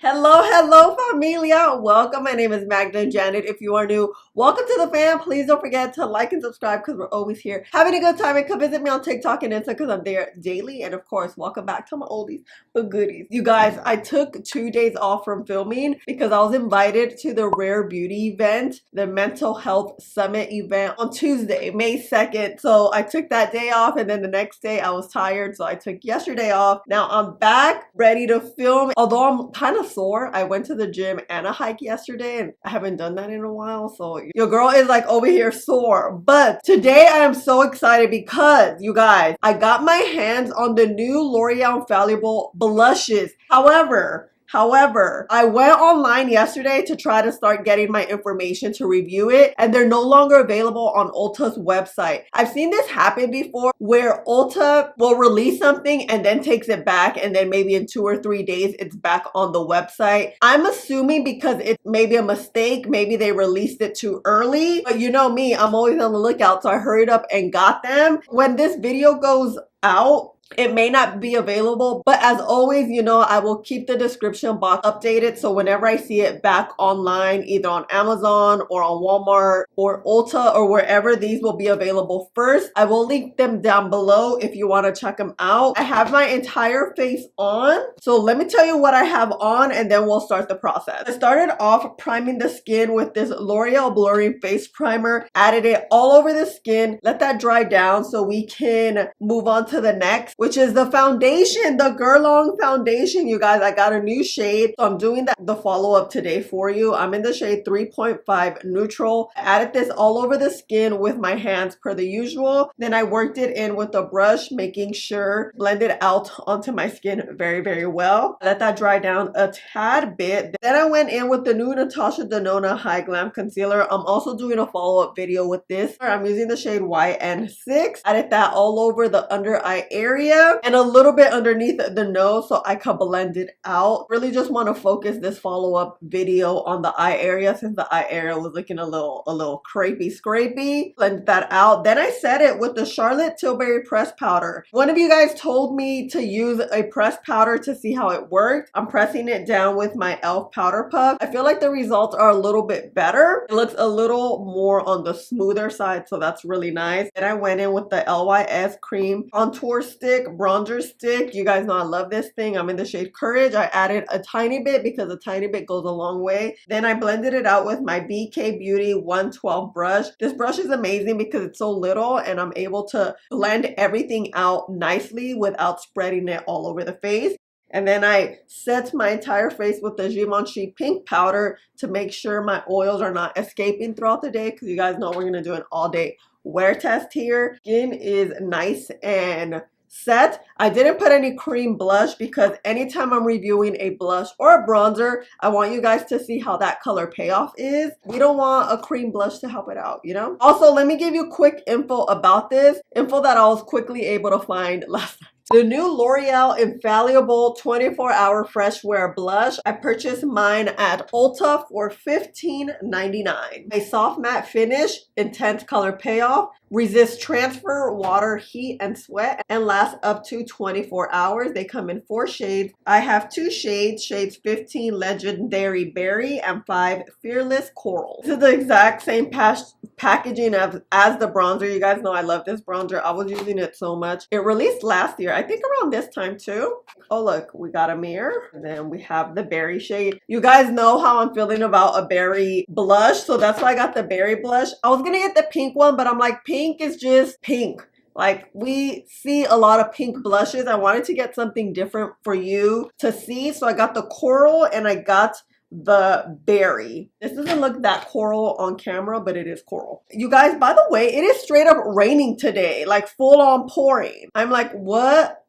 Hello, familia. Welcome. My name is MagdalineJanet. If you are new, welcome to the fam. Please don't forget to like and subscribe because we're always here having a good time. And come visit me on TikTok and Insta because I'm there daily. And of course, welcome back to my oldies but goodies. You guys, I took 2 days off from filming because I was invited to the Rare Beauty event, the Mental Health Summit event on Tuesday, May 2nd. So I took that day off, and then the next day I was tired, so I took yesterday off. Now I'm back ready to film. Although I'm kind of sore, I went to the gym and a hike yesterday, and I haven't done that in a while, so your girl is like over here sore. But today I am so excited because you guys, I got my hands on the new L'Oreal Infallible blushes. However, I went online yesterday to try to start getting my information to review it, and they're no longer available on Ulta's website. I've seen this happen before where Ulta will release something and then takes it back, and then maybe in 2 or 3 days it's back on the website. I'm assuming because it's maybe a mistake, maybe they released it too early, but you know me, I'm always on the lookout, so I hurried up and got them. When this video goes out, it may not be available, but as always, you know, I will keep the description box updated, so whenever I see it back online, either on Amazon or on Walmart or Ulta or wherever, these will be available first. I will link them down below if you want to check them out. I have my entire face on, so let me tell you what I have on and then we'll start the process. I started off priming the skin with this L'Oreal Blurring Face Primer, added it all over the skin, let that dry down so we can move on to the next, which is the foundation, the Guerlain foundation. You guys, I got a new shade, so I'm doing the follow-up today for you. I'm in the shade 3.5 Neutral. I added this all over the skin with my hands per the usual. Then I worked it in with a brush, making sure blend it out onto my skin very well. Let that dry down a tad bit. Then I went in with the new Natasha Denona High Glam Concealer. I'm also doing a follow-up video with this. I'm using the shade YN6. Added that all over the under eye area and a little bit underneath the nose so I could blend it out. Really just want to focus this follow-up video on the eye area since the eye area was looking a little crepey scrapey. Blend that out. Then I set it with the Charlotte Tilbury press powder. One of you guys told me to use a press powder to see how it worked. I'm pressing it down with my e.l.f. powder puff. I feel like the results are a little bit better. It looks a little more on the smoother side, so that's really nice. Then I went in with the LYS cream contour stick, bronzer stick. You guys know I love this thing. I'm in the shade Courage. I added a tiny bit because a tiny bit goes a long way. Then I blended it out with my BK Beauty 112 brush. This brush is amazing because it's so little and I'm able to blend everything out nicely without spreading it all over the face. And then I set my entire face with the Givenchy pink powder to make sure my oils are not escaping throughout the day, because you guys know we're going to do an all-day wear test here. Skin is nice and set. I didn't put any cream blush because anytime I'm reviewing a blush or a bronzer, I want you guys to see how that color payoff is. We don't want a cream blush to help it out, you know? Also, let me give you quick info about this. Info that I was quickly able to find last night. The new L'Oreal Infallible 24-Hour Fresh Wear Blush. I purchased mine at Ulta for $15.99. A soft matte finish, intense color payoff, resists transfer, water, heat, and sweat, and lasts up to 24 hours. They come in 4 shades. I have 2 shades, shades 15 Legendary Berry and 5 Fearless Coral. This is the exact same packaging as the bronzer. You guys know I love this bronzer. I was using it so much. It released last year, I think around this time too. Oh look, we got a mirror, and then we have the berry shade. You guys know how I'm feeling about a berry blush, so that's why I got the berry blush. I was gonna get the pink one, but I'm like, pink is just pink. Like, we see a lot of pink blushes. I wanted to get something different for you to see, so I got the coral and I got the berry. This doesn't look that coral on camera, but it is coral. You guys, by the way, it is straight up raining today, like full on pouring. I'm like, what?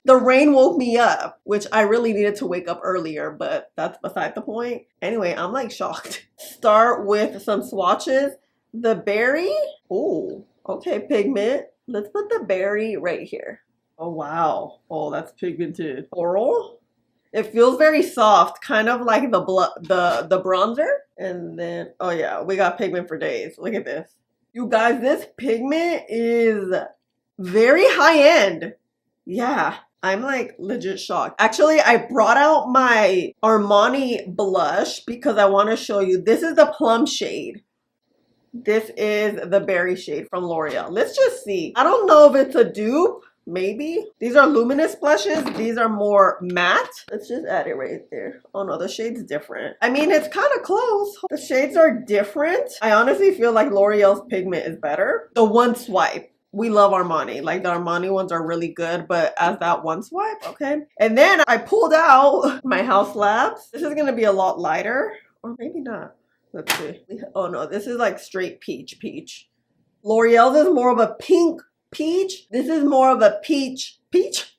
The rain woke me up, which I really needed to wake up earlier, but that's beside the point. Anyway, I'm like shocked. Start with some swatches. The berry. Oh, okay, pigment. Let's put the berry right here. Oh, wow. Oh, that's pigmented. Coral. It feels very soft, kind of like the bronzer. And then, oh yeah, we got pigment for days. Look at this. You guys, this pigment is very high end. Yeah, I'm like legit shocked. Actually, I brought out my Armani blush because I want to show you. This is the plum shade. This is the berry shade from L'Oreal. Let's just see. I don't know if it's a dupe. Maybe. These are luminous blushes. These are more matte. Let's just add it right there. Oh no, the shade's different. I mean, it's kind of close. The shades are different. I honestly feel like L'Oreal's pigment is better. The one swipe. We love Armani. Like the Armani ones are really good, but as that one swipe, okay. And then I pulled out my House Labs. This is gonna be a lot lighter, or maybe not. Let's see. Oh no, this is like straight peach. L'Oreal's is more of a pink peach. This is more of a peach.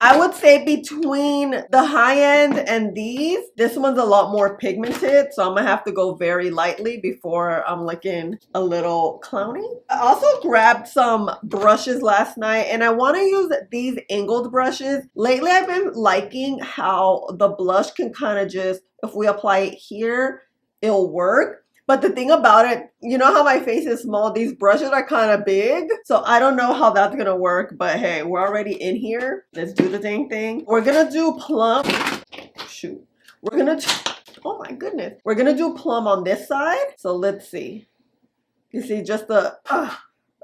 I would say between the high end and these, this one's a lot more pigmented, so I'm gonna have to go very lightly before I'm looking a little clowny. I also grabbed some brushes last night, and I want to use these angled brushes. Lately I've been liking how the blush can kind of just, if we apply it here, it'll work. But the thing about it, you know how my face is small? These brushes are kind of big. So I don't know how that's going to work. But hey, we're already in here. Let's do the dang thing. We're going to do plum. Shoot. We're going to, oh my goodness. We're going to do plum on this side. So let's see. You see just a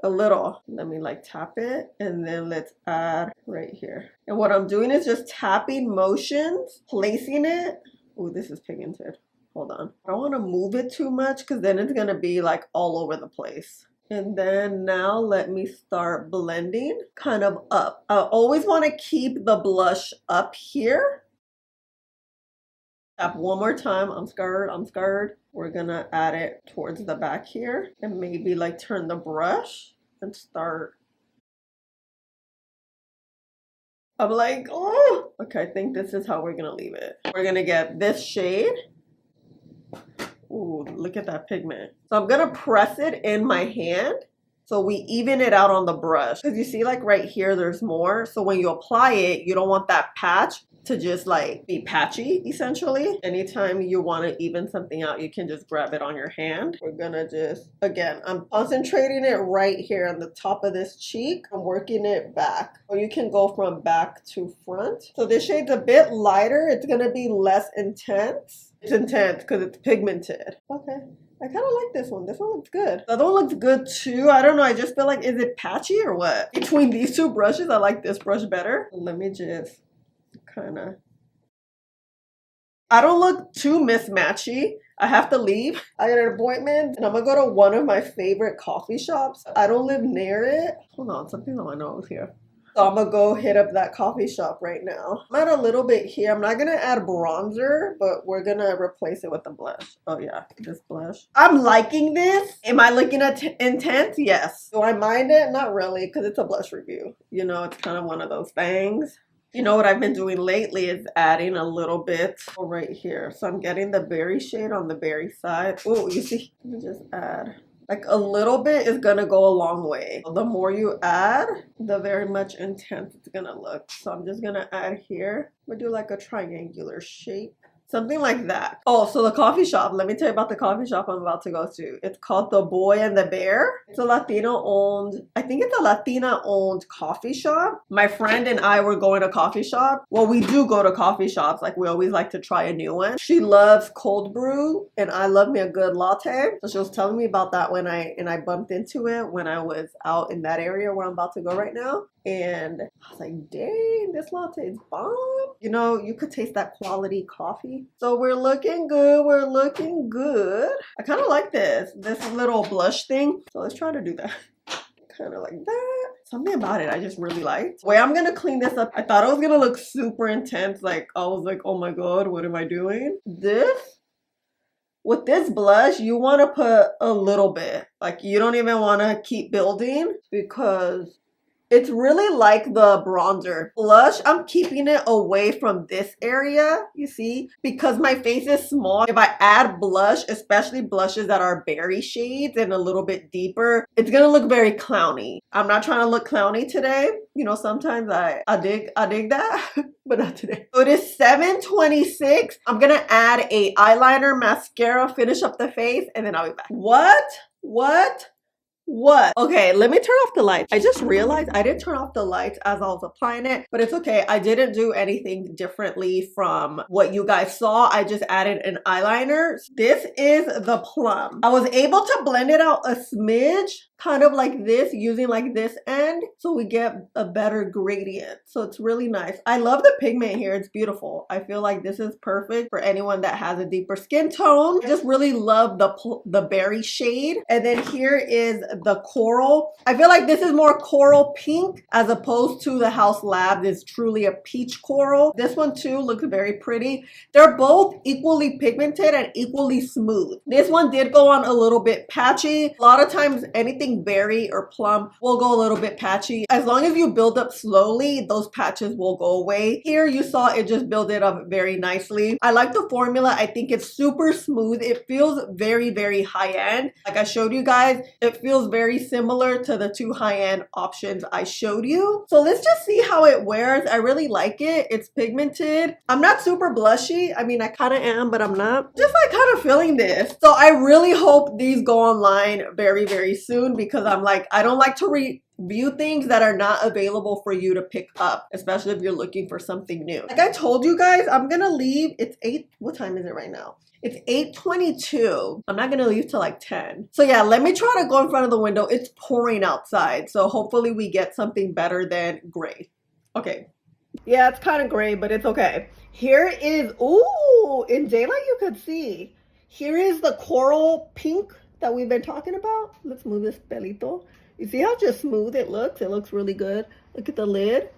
little. Let me like tap it. And then let's add right here. And what I'm doing is just tapping motions, placing it. Oh, this is pigmented. Hold on. I don't want to move it too much because then it's going to be like all over the place. And then now let me start blending kind of up. I always want to keep the blush up here. Tap one more time. I'm scared. We're going to add it towards the back here and maybe like turn the brush and start. I'm like, oh, okay. I think this is how we're going to leave it. We're going to get this shade. Ooh, look at that pigment. So I'm gonna press it in my hand so we even it out on the brush. Because you see like right here, there's more. So when you apply it, you don't want that patch to just like be patchy essentially. Anytime you want to even something out, you can just grab it on your hand. We're gonna just, again, I'm concentrating it right here on the top of this cheek. I'm working it back. Or you can go from back to front. So this shade's a bit lighter. It's gonna be less intense. It's intense because it's pigmented. Okay. I kind of like this one. This one looks good. The other one looks good too. I don't know. I just feel like, is it patchy or what? Between these two brushes, I like this brush better. Let me just kind of. I don't look too mismatchy. I have to leave. I got an appointment and I'm gonna go to one of my favorite coffee shops. I don't live near it. Hold on, something's on my nose here. So I'm gonna go hit up that coffee shop right now. I'm at a little bit here. I'm not gonna add bronzer, but we're gonna replace it with the blush. Oh yeah, this blush. I'm liking this. Am I looking at intense? Yes. Do I mind it? Not really, because it's a blush review. You know, it's kind of one of those things. You know what I've been doing lately is adding a little bit right here. So I'm getting the berry shade on the berry side. Oh, you see? Let me just add. Like a little bit is gonna go a long way. The more you add, the very much intense it's gonna look. So I'm just gonna add here. We'll do like a triangular shape. Something like that. Oh, so the coffee shop. Let me tell you about the coffee shop I'm about to go to. It's called The Boy and the Bear. It's a Latino-owned, I think it's a Latina-owned coffee shop. My friend and I were going to coffee shop. Well, we do go to coffee shops. Like, we always like to try a new one. She loves cold brew, and I love me a good latte. So she was telling me about that when I bumped into it when I was out in that area where I'm about to go right now. And I was like, dang, this latte is bomb. You know, you could taste that quality coffee. So we're looking good. We're looking good. I kind of like this little blush thing. So let's try to do that. Kind of like that. Something about it I just really liked. The way I'm going to clean this up, I thought it was going to look super intense. Like, I was like, oh my God, what am I doing? With this blush, you want to put a little bit. Like, you don't even want to keep building because it's really like the bronzer. Blush, I'm keeping it away from this area, you see, because my face is small. If I add blush, especially blushes that are berry shades and a little bit deeper, it's gonna look very clowny. I'm not trying to look clowny today. You know, sometimes I dig that, but not today. So it is 7:26. I'm gonna add a eyeliner, mascara, finish up the face, and then I'll be back. What? What? Okay, let me turn off the lights. I just realized I didn't turn off the lights as I was applying it, but it's okay. I didn't do anything differently from what you guys saw. I just added an eyeliner. This is the plum. I was able to blend it out a smidge, kind of like this, using like this end, so we get a better gradient. So it's really nice. I love the pigment here. It's beautiful. I feel like this is perfect for anyone that has a deeper skin tone. I just really love the berry shade. And then here is the coral. I feel like this is more coral pink as opposed to the House Lab. It's truly a peach coral. This one too looks very pretty. They're both equally pigmented and equally smooth. This one did go on a little bit patchy. A lot of times anything berry or plum will go a little bit patchy. As long as you build up slowly, those patches will go away. Here you saw it just build it up very nicely. I like the formula. I think it's super smooth. It feels very, very high-end. Like I showed you guys, it feels very similar to the two high-end options I showed you. So let's just see how it wears. I really like it. It's pigmented. I'm not super blushy. I mean, I kind of am, but I'm not. Just like kind of feeling this. So I really hope these go online very, very soon, because I'm like, I don't like to review things that are not available for you to pick up, especially if you're looking for something new. Like I told you guys, I'm gonna leave. It's 8, what time is it right now? It's 8:22. I'm not gonna leave till like 10. So yeah, let me try to go in front of the window. It's pouring outside, so hopefully we get something better than gray. Okay. Yeah, it's kind of gray, but it's okay. Here is, ooh, in daylight you could see. Here is the coral pink that we've been talking about. Let's move this pelito. You see how just smooth it looks? It looks really good. Look at the lid.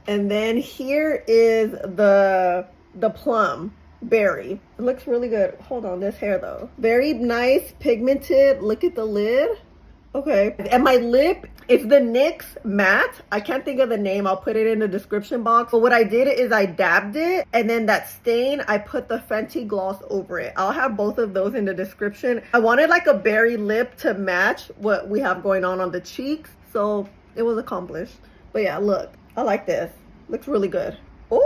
And then here is the plum berry. It looks really good. Hold on, this hair though. Very nice, pigmented. Look at the lid. Okay, and my lip is the NYX matte. I can't think of the name. I'll put it in the description box. But what I did is I dabbed it, and then that stain, I put the Fenty gloss over it. I'll have both of those in the description. I wanted like a berry lip to match what we have going on the cheeks, so it was accomplished. But yeah, look, I like this. Looks really good. Ooh!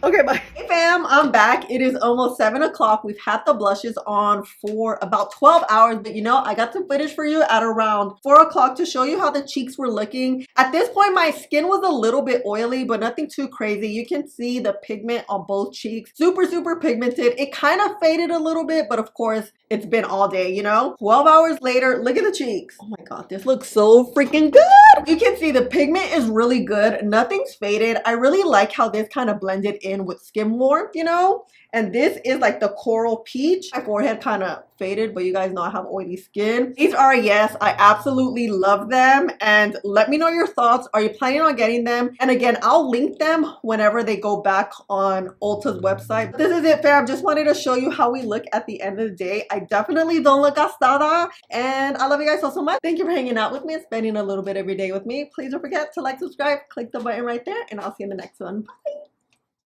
Okay, bye. Hey fam, I'm back. It is almost 7 o'clock. We've had the blushes on for about 12 hours, but you know, I got some footage for you at around 4 o'clock to show you how the cheeks were looking. At this point, my skin was a little bit oily, but nothing too crazy. You can see the pigment on both cheeks. Super, super pigmented. It kind of faded a little bit, but of course, it's been all day, you know? 12 hours later, look at the cheeks. Oh my God, this looks so freaking good. You can see the pigment is really good. Nothing's faded. I really like how this kind of blended in with skin warmth, you know? And this is like the coral peach. My forehead kind of faded, but you guys know I have oily skin. These are a yes. I absolutely love them. And let me know your thoughts. Are you planning on getting them? And again, I'll link them whenever they go back on Ulta's website. But this is it, fam. Just wanted to show you how we look at the end of the day. I definitely don't look gastada. And I love you guys so much. Thank you for hanging out with me and spending a little bit every day with me. Please don't forget to like, subscribe, click the button right there, and I'll see you in the next one. Bye.